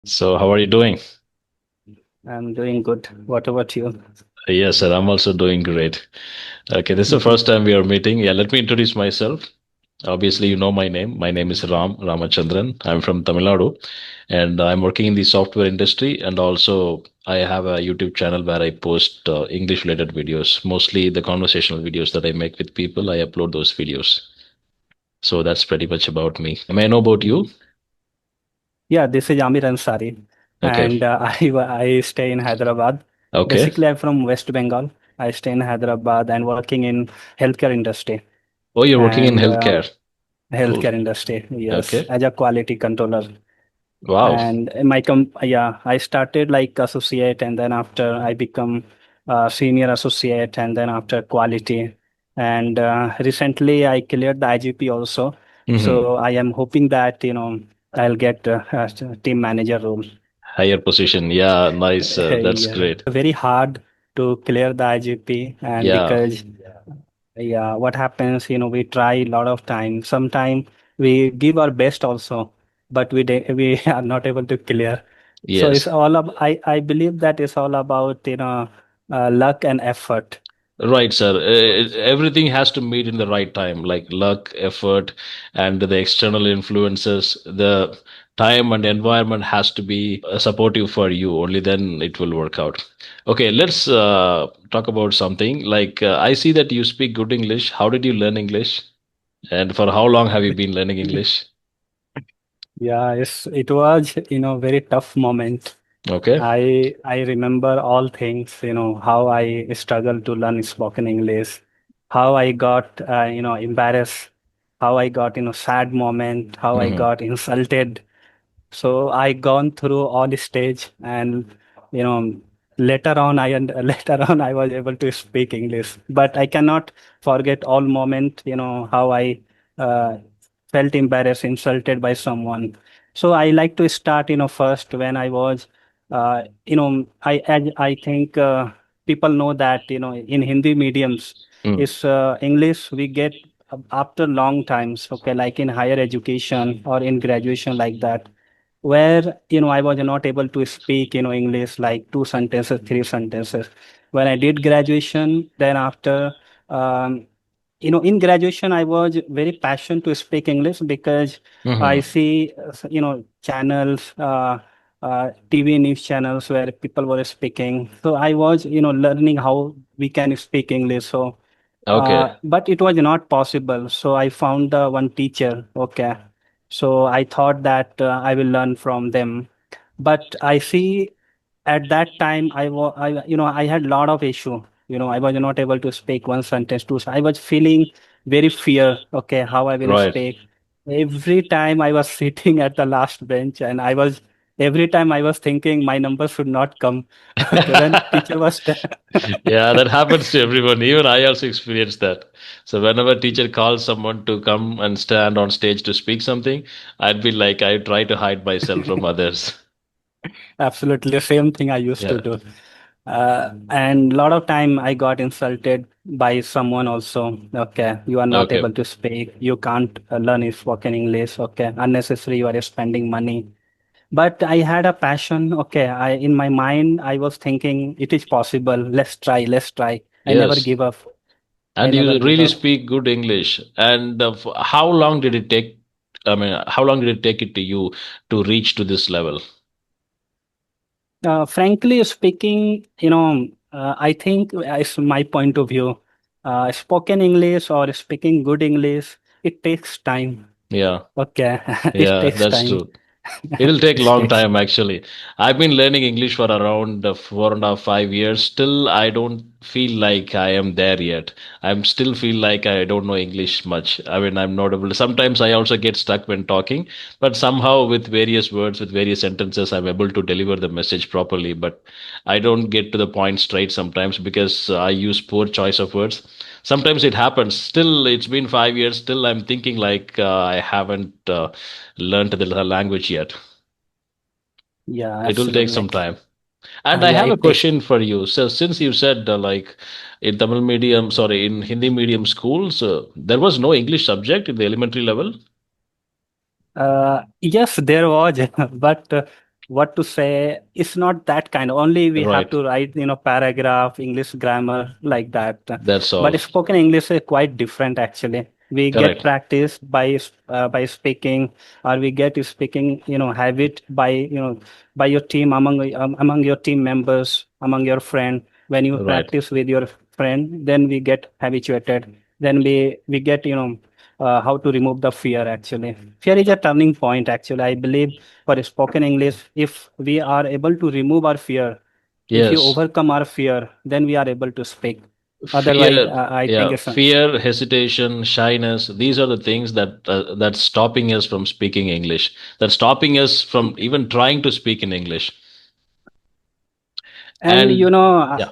So, how are you doing? I'm doing good. What about you? Yes, sir. I'm also doing great. Okay, this is the first Hmm. time we are meeting. Yeah, let me introduce myself. Obviously, you know my name. My name is Ramachandran. I'm from Tamil Nadu, and I'm working in the software industry. And also, I have a YouTube channel where I post English-related videos, mostly the conversational videos that I make with people. I upload those videos. So that's pretty much about me. May I know about you? Yeah, this is Amir Ansari, Okay. and I stay in Hyderabad. Okay. Basically, I'm from West Bengal. I stay in Hyderabad and working in healthcare industry Oh, you're working in and healthcare. Cool. healthcare industry. Yes, Okay. as a quality controller. Wow. And in my yeah, I started like associate, and then after I become senior associate, and then after quality. And recently I cleared the IGP also, Hmm. so I am hoping that I'll get a team manager role. Higher position. Yeah, nice. That's Yeah, great. very hard to clear the IGP, and Yeah. because yeah, what happens, we try a lot of time. Sometimes we give our best also, but we are not able to clear. So it's Yes. all about, I believe that it's all about, luck and effort. Right, sir. Everything has to meet in the right time, like luck, effort, and the external influences. The time and environment has to be supportive for you. Only then it will work out. Okay, let's talk about something. Like, I see that you speak good English. How did you learn English? And for how long have you been learning English? Yeah, it was, very tough moment. Okay. I remember all things, how I struggled to learn spoken English, how I got, embarrassed, how I got, sad moment, how I Hmm. got insulted. So I gone through all the stage, and you know later on later on I was able to speak English, but I cannot forget all moment, how I uh, felt embarrassed, insulted by someone. So I like to start, first when I was, I think people know that, in Hindi mediums, Mm. is English we get after long times, okay, like in higher education or in graduation like that, where I was not able to speak English like two sentences, three sentences. When I did graduation, then after, um, in graduation I was very passionate to speak English because I Hmm. see channels, TV news channels where people were speaking, so I was learning how we can speak English. So Okay. but it was not possible. So I found one teacher. Okay. So I thought that I will learn from them. But I see at that time I had a lot of issue. I was not able to speak one sentence, two. I was feeling very fear. Okay, how I will Right. speak. Every time I was sitting at the last bench, and every time I was thinking my number should not come. Okay, when teacher was Yeah, that happens to everyone. Even I also experienced that. So whenever teacher calls someone to come and stand on stage to speak something, I'd be like, I try to hide myself from others. Absolutely the same thing I used to Yeah. do. And a lot of time I got insulted by someone also. Okay, you are not Okay. able to speak. You can't learn spoken English. Okay, unnecessary. You are spending money. But I had a passion. Okay, in my mind I was thinking it is possible. Let's try. Let's try. I never Yes. give up. I And never you give really up. speak good English. And how long did it take? I mean, how long did it take it to you to reach to this level? Frankly speaking, I think it's my point of view. Spoken English or speaking good English, it takes time. Yeah. Okay, it Yeah, takes that's time. true. It'll take It long takes. time actually. I've been learning English for around 4.5, 5 years. Still, I don't feel like I am there yet. I'm still feel like I don't know English much. I mean, I'm not able to. Sometimes I also get stuck when talking, but somehow with various words, with various sentences, I'm able to deliver the message properly. But I don't get to the point straight sometimes because I use poor choice of words. Sometimes it happens. Still, it's been 5 years. Still, I'm thinking like I haven't learned the language yet. Yeah, It will take some absolutely. time. And I Yeah, have a it takes. question for you. So, since you said like in Tamil medium, sorry, in Hindi medium schools, there was no English subject in the elementary level. Yes, there was, but what to say. It's not that kind. Only we have Right. to write, paragraph, English grammar like that. That's all. But spoken English is quite different actually. We get Correct. practice by speaking, or we get speaking, habit by, by your team, among your team members, among your friend. When you Right. practice with your friend, then we get habituated. Then we get, how to remove the fear actually. Fear is a turning point actually. I believe for spoken English, if we are able to remove our fear, if you Yes. overcome our fear, then we are able to speak. Otherwise, Fear, I think yeah, it's fear, hesitation, shyness. These are the things that's stopping us from speaking English. That's stopping us from even trying to speak in English. and And yeah,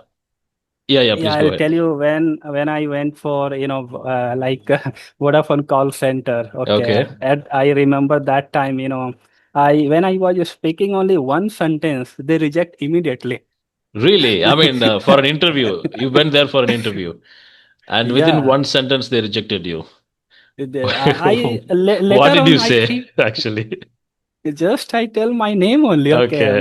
yeah, yeah. yeah, Please go I'll ahead. tell you when I went for like Vodafone call center. Okay, Okay. and I remember that time. I when I was speaking only one sentence, they reject immediately. Really? I mean, for an interview, you went there for an interview, and within Yeah, one sentence they rejected you. What later did on you I say, think actually? just I tell my name only. Okay, Okay.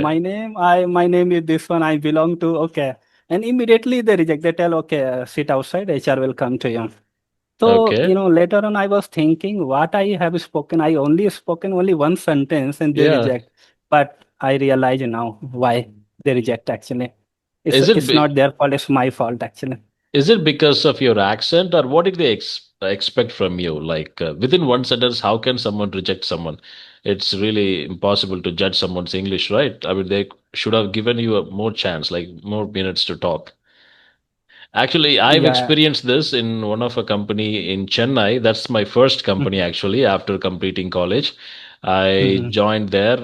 my name is this one. I belong to. Okay, and immediately they reject. They tell, okay, sit outside. HR will come to you. So, Okay. later on, I was thinking what I have spoken. I only spoken only one sentence and they Yeah. reject. But I realize now why they reject actually. It's Is it it's not their fault, it's my fault actually. Is it because of your accent, or what did they expect from you? Like within one sentence, how can someone reject someone? It's really impossible to judge someone's English, right? I mean, they should have given you a more chance, like more minutes to talk. Actually, I've Yeah. experienced this in one of a company in Chennai. That's my first company Mhm. actually after completing college. I Mhm. joined there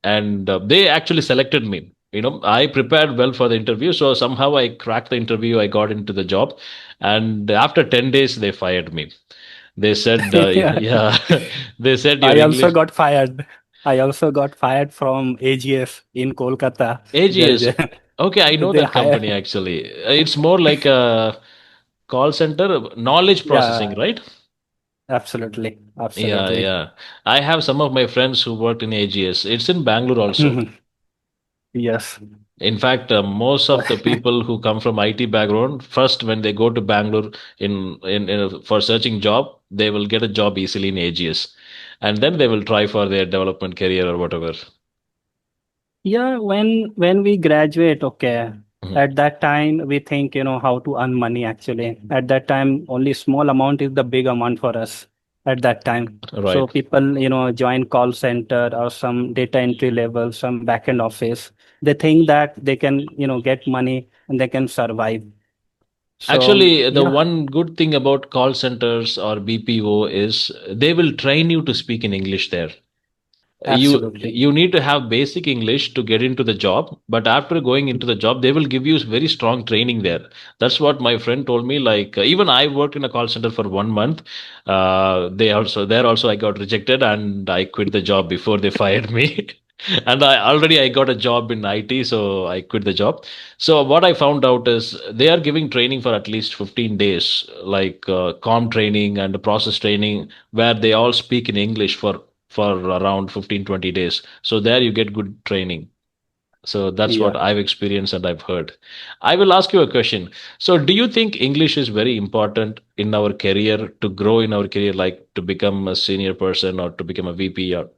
and they actually selected me. I prepared well for the interview, so somehow I cracked the interview. I got into the job, and after 10 days, they fired me. They said, Yeah. yeah, they said your I also English. got fired. I also got fired from AGS in Kolkata. There is AGS. a Okay, I know they that hire. company actually. It's more like a call center, knowledge processing, Yeah, right? absolutely. Yeah, Absolutely. yeah. I have some of my friends who worked in AGS. It's in Bangalore also. Yes. In fact, most of the people who come from IT background, first when they go to Bangalore for searching job, they will get a job easily in AGS, and then they will try for their development career or whatever. Yeah, when we graduate, okay, Mhm. at that time we think, how to earn money actually. At that time, only small amount is the big amount for us at that time. So Right. people, join call center or some data entry level, some backend office. They think that they can, get money and they can survive. So Actually, the yeah, one good thing about call centers or BPO is they will train you to speak in English there. absolutely. You need to have basic English to get into the job, but after going into the job they will give you very strong training there. That's what my friend told me. Like even I worked in a call center for 1 month. I got rejected and I quit the job before they fired me. And I got a job in IT, so I quit the job. So what I found out is they are giving training for at least 15 days, like com training and process training, where they all speak in English for around 15-20 days. So there you get good training. So that's what Yeah. I've experienced and I've heard. I will ask you a question. So do you think English is very important in our career, to grow in our career, like to become a senior person or to become a VP or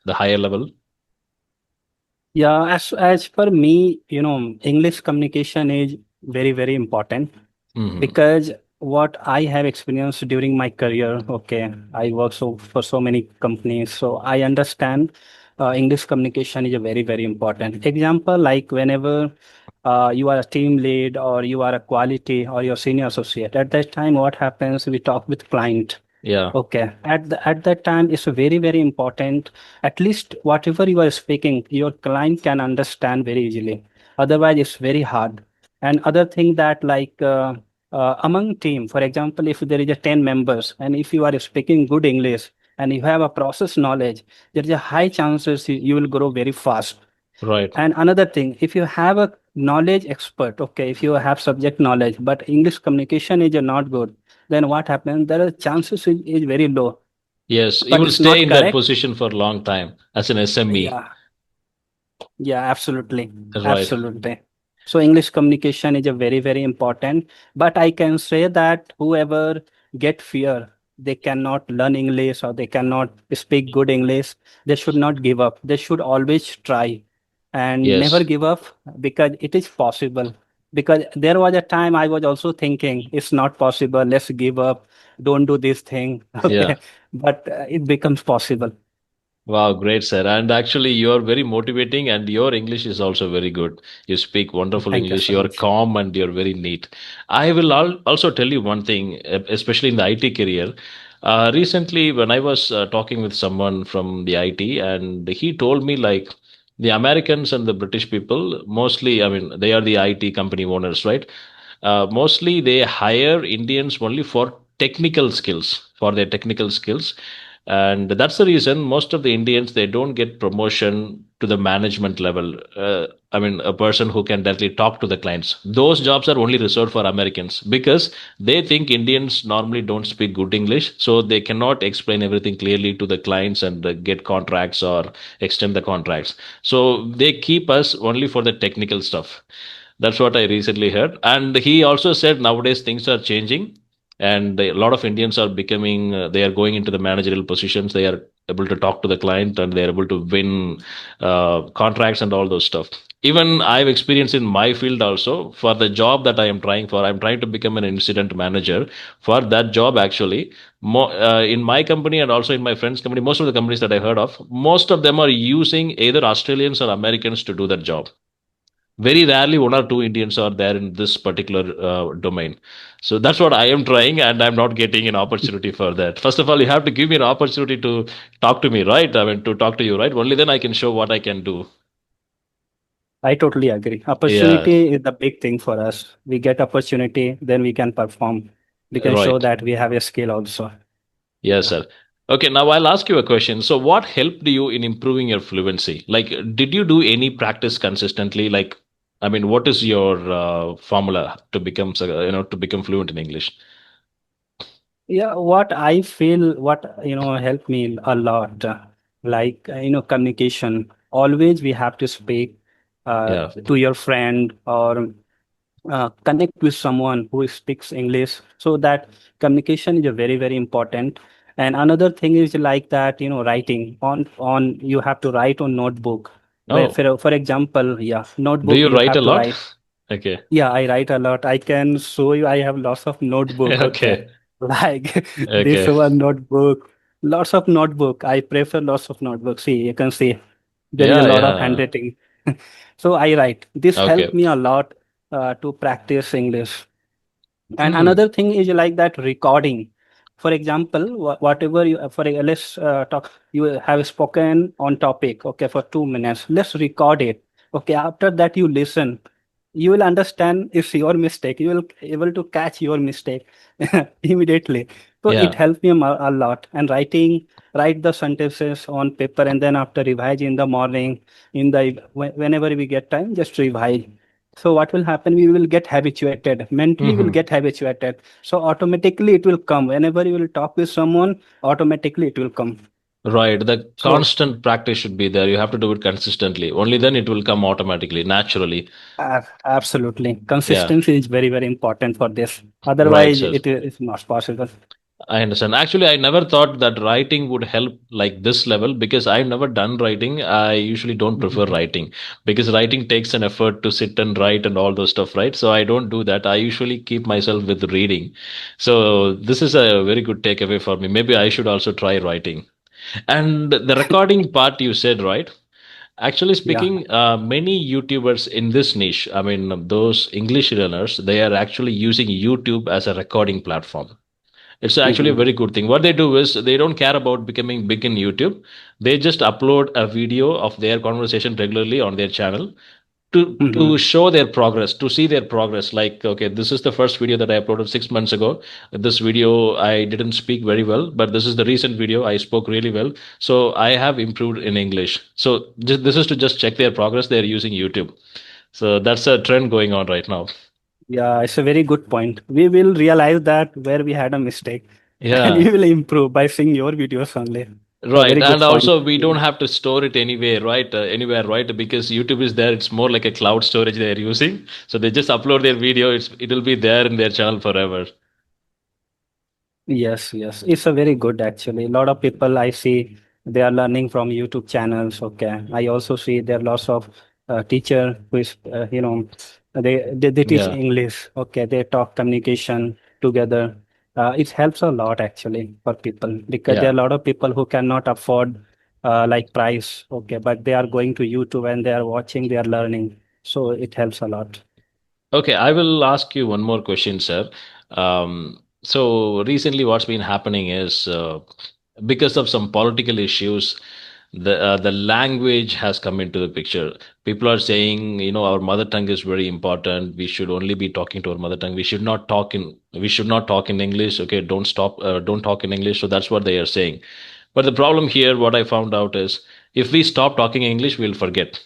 the higher level? Yeah, as per me, English communication is very, very important. Hmm. Because what I have experienced during my career, okay, I work for so many companies, so I understand English communication is a very, very important. Example, like whenever you are a team lead or you are a quality or your senior associate, at that time, what happens? We talk with client. Yeah. Okay, at that time, it's very, very important. At least whatever you are speaking, your client can understand very easily. Otherwise, it's very hard. And other thing that like among team, for example, if there is a 10 members and if you are speaking good English and you have a process knowledge, there is a high chances you will grow very fast. Right. And another thing, if you have a knowledge expert, okay, if you have subject knowledge, but English communication is not good, then what happens? There are chances is very low, Yes, you but will it's stay not in that correct. position for a long time as an SME. Yeah, Yeah, absolutely. Right. Absolutely. So English communication is a very, very important. But I can say that whoever get fear, they cannot learn English or they cannot speak good English, they should not give up. They should always try and never Yes. give up because it is possible. Because there was a time I was also thinking it's not possible, let's give up, don't do this thing. Yeah. Okay. But it becomes possible. Wow, great, sir. And actually, you're very motivating, and your English is also very good. You speak wonderful Thank you English. so You're much. calm and you're very neat. I will also tell you one thing, especially in the IT career. Recently, when I was talking with someone from the IT, and he told me like the Americans and the British people, mostly, I mean, they are the IT company owners, right? Mostly they hire Indians only for technical skills, for their technical skills, and that's the reason most of the Indians they don't get promotion to the management level. I mean, a person who can directly talk to the clients. Those jobs are only reserved for Americans because they think Indians normally don't speak good English, so they cannot explain everything clearly to the clients and get contracts or extend the contracts. So they keep us only for the technical stuff. That's what I recently heard. And he also said nowadays things are changing and a lot of Indians are becoming, they are going into the managerial positions. They are able to talk to the client and they are able to win contracts and all those stuff. Even I've experienced in my field also for the job that I am trying for, I'm trying to become an incident manager for that job actually. In my company and also in my friend's company, most of the companies that I heard of, most of them are using either Australians or Americans to do that job. Very rarely one or two Indians are there in this particular domain. So that's what I am trying, and I'm not getting an opportunity for that. First of all, you have to give me an opportunity to talk to me, right? I mean, to talk to you, right? Only then I can show what I can do. I totally agree. Yeah, Opportunity is the big thing for us. We get opportunity, then we can perform. We can show right. that we have a skill also. Yes, Yeah. sir. Okay, now I'll ask you a question. So, what helped you in improving your fluency? Like, did you do any practice consistently? Like, I mean, what is your formula to become, to become fluent in English? Yeah, what I feel, what, helped me a lot, communication. Always we have to speak Yeah. to your friend or connect with someone who speaks English. So that communication is a very, very important. And another thing is like that, writing on you have to write on notebook. Where Oh, for example, yeah, do notebook you you write a have to lot? write. Okay. Yeah, I write a lot. I can show you. I have lots of notebook. Okay, Okay. like this Okay. one notebook, lots of notebook. I prefer lots of notebook. See, you can see there is a Yeah, lot of yeah. handwriting. So I write. This helped Okay. me a lot to practice English. And Hmm. another thing is like that recording. For example, whatever you let's talk. You have spoken on topic. Okay, for 2 minutes. Let's record it. Okay, after that you listen. You will understand it's your mistake. You will able to catch your mistake immediately. So it Yeah. helped me a lot. And write the sentences on paper and then after revise in the morning, whenever we get time, just revise. So what will happen? We will get habituated. Mentally, will Hmm. get habituated. So automatically, it will come. Whenever you will talk with someone, automatically it will come. Right. The So constant practice should be there. You have to do it consistently. Only then it will come automatically, naturally. absolutely, Yeah. consistency is very very important for this. Right, Otherwise, sir. it is not possible. I understand. Actually, I never thought that writing would help like this level because I've never done writing. I usually don't prefer Mhm. writing because writing takes an effort to sit and write and all those stuff, right? So I don't do that. I usually keep myself with reading. So this is a very good takeaway for me. Maybe I should also try writing. And the recording part you said, right? Actually Yeah. speaking, many YouTubers in this niche, I mean, those English learners, they are actually using YouTube as a recording platform. It's actually a Mhm. very good thing. What they do is they don't care about becoming big in YouTube. They just upload a video of their conversation regularly on their channel to Mhm. show their progress, to see their progress. Like, okay, this is the first video that I uploaded 6 months ago. This video I didn't speak very well, but this is the recent video I spoke really well. So I have improved in English. So this is to just check their progress. They're using YouTube. So that's a trend going on right now. Yeah, it's a very good point. We will realize that where we had a mistake, and Yeah. we will improve by seeing your videos only. A Right, very and good point. also we don't have to store it anywhere, right? Anywhere, right? Because YouTube is there. It's more like a cloud storage they're using. So they just upload their video. It'll be there in their channel forever. Yes, yes. It's a very good actually. A lot of people I see they are learning from YouTube channels. Okay. I also see there are lots of teacher who is they teach Yeah, English. Okay. They talk communication together. It helps a lot actually for people because there yeah. are a lot of people who cannot afford like price. Okay, but they are going to YouTube and they are watching, they are learning. So it helps a lot. Okay, I will ask you one more question, sir. So recently, what's been happening is because of some political issues, the language has come into the picture. People are saying, our mother tongue is very important. We should only be talking to our mother tongue. We should not talk in English. Okay, don't talk in English. So that's what they are saying. But the problem here, what I found out is, if we stop talking English, we'll forget.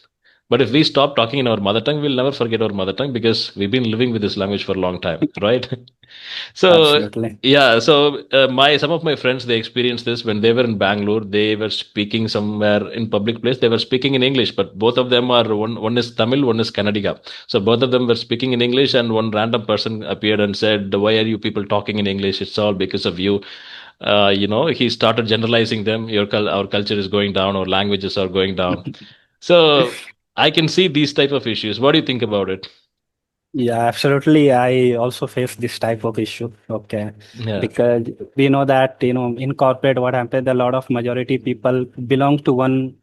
But if we stop talking in our mother tongue, we'll never forget our mother tongue because we've been living with this language for a long time, right? So Absolutely. yeah, so my some of my friends they experienced this when they were in Bangalore. They were speaking somewhere in public place. They were speaking in English, but both of them are one is Tamil, one is Kannadiga. So both of them were speaking in English, and one random person appeared and said, "Why are you people talking in English? It's all because of you." He started generalizing them. Our culture is going down, our languages are going down. So I can see these type of issues. What do you think about it? Yeah, absolutely. I also face this type of issue. Okay. Yeah, Because we know that, in corporate, what happens, a lot of majority people belong to one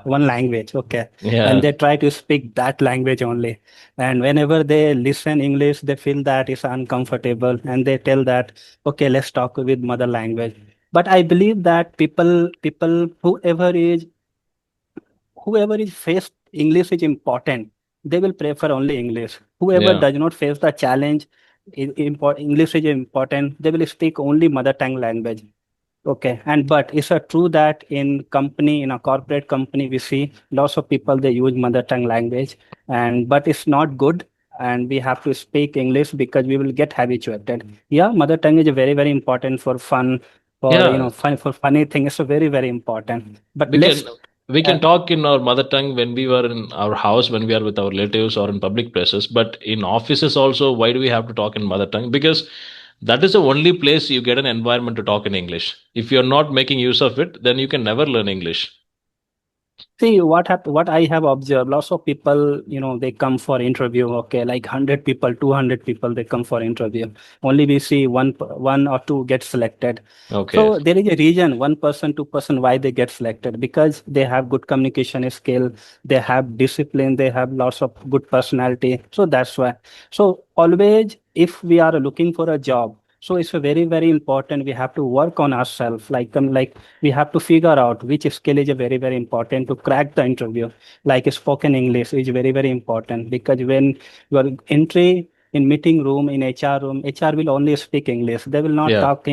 language. Okay. And yeah, they try to speak that language only. And whenever they listen English, they feel that it's uncomfortable and they tell that, okay, let's talk with mother language. But I believe that people, whoever is faced English is important. They will prefer only English. Whoever yeah, does not face the challenge, English is important. They will speak only mother tongue language. Okay, and but it's a true that in a corporate company, we see lots of people they use mother tongue language, and but it's not good. And we have to speak English because we will get habituated. Yeah, mother tongue is very very important for fun, for yeah. fun for funny things. It's very very important. But We let's can we uh, can talk in our mother tongue when we were in our house, when we are with our relatives or in public places. But in offices also, why do we have to talk in mother tongue? Because that is the only place you get an environment to talk in English. If you're not making use of it, then you can never learn English. See what I have observed, lots of people, they come for interview, okay, like 100 people, 200 people, they come for interview. Only we see one or two get selected. Okay. So there is a reason, 1%, 2%, why they get selected, because they have good communication skill, they have discipline, they have lots of good personality. So that's why. So always, if we are looking for a job, so it's a very, very important. We have to work on ourselves. Like we have to figure out which skill is very very important to crack the interview. Like spoken English is very very important, because when you are entry in meeting room, in HR room, HR will only speak English. They will not Yeah. talk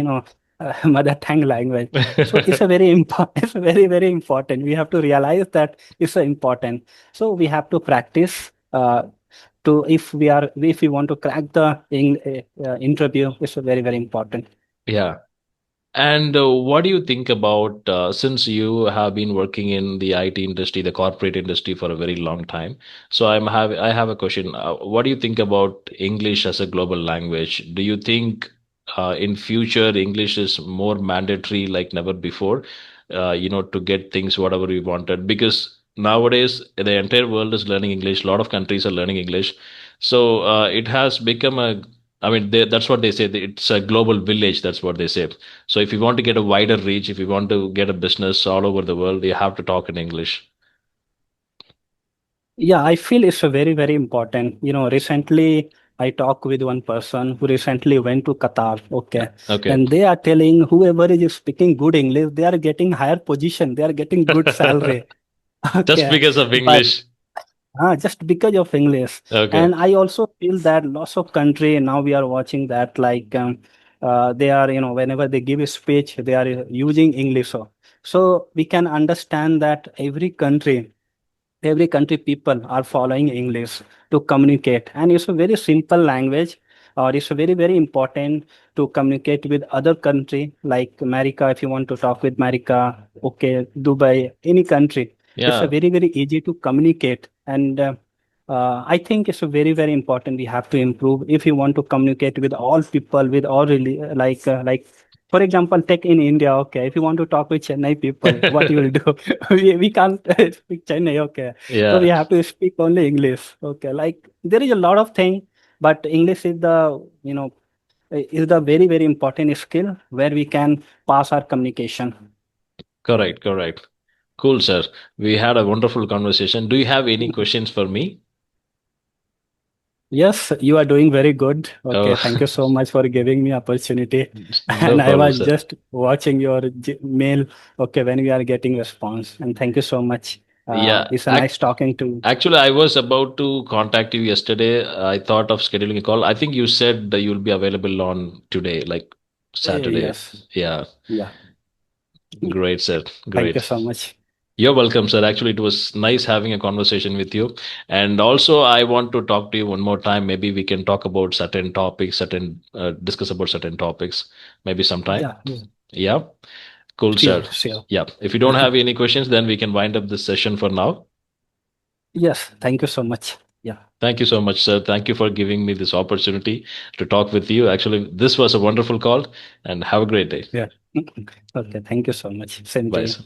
mother tongue language. So it's a very important. It's very very important. We have to realize that it's important. So we have to practice to if we want to crack the interview. It's very very important. Yeah. And what do you think about since you have been working in the IT industry, the corporate industry for a very long time? So I have a question. What do you think about English as a global language? Do you think in future English is more mandatory like never before? To get things whatever we wanted, because nowadays the entire world is learning English. A lot of countries are learning English, so it has become a. I mean, that's what they say. It's a global village. That's what they say. So if you want to get a wider reach, if you want to get a business all over the world, you have to talk in English. Yeah, I feel it's a very, very important. Recently I talked with one person who recently went to Qatar. Okay. Okay. And they are telling whoever is speaking good English, they are getting higher position, they are getting good salary. Just Okay. because of But English. just because of English. Okay. And I also feel that lots of country now we are watching that like they are, whenever they give a speech, they are using English. So we can understand that every country people are following English to communicate, and it's a very simple language. or it's very, very important to communicate with other country like America. If you want to talk with America, okay, Dubai, any country, it's a Yeah, very, very easy to communicate. And I think it's a very, very important. We have to improve if you want to communicate with all people, with all really like. For example, take in India, okay, if you want to talk with Chennai people, what you will do? We can't speak Chennai, okay. So we yeah, have to speak only English, okay. Like there is a lot of thing, but English is the very, very important skill where we can pass our communication. correct, correct. Cool, sir. We had a wonderful conversation. Do you have any questions for me? Yes, you are doing very good. Okay, Oh, thank you so much for giving me opportunity. no And I problem, was sir. just watching your mail. Okay, when we are getting response, and thank you so much. Yeah, It's a nice talking to. actually, I was about to contact you yesterday. I thought of scheduling a call. I think you said that you'll be available on today, like Saturday. Yes, Yeah, yeah. great, sir. Thank you Great. so much. You're welcome, sir. Actually, it was nice having a conversation with you. And also, I want to talk to you one more time. Maybe we can talk about certain topics, discuss about certain topics, maybe sometime. Yeah, yeah. Yeah, cool, sir. Sure, sure. Yeah. If you don't have any questions, then we can wind up this session for now. Yes, thank you so much. Yeah, Thank you so much, sir. Thank you for giving me this opportunity to talk with you. Actually, this was a wonderful call, and have a great day. yeah. Okay, thank you so much. Same to Bye, you. sir.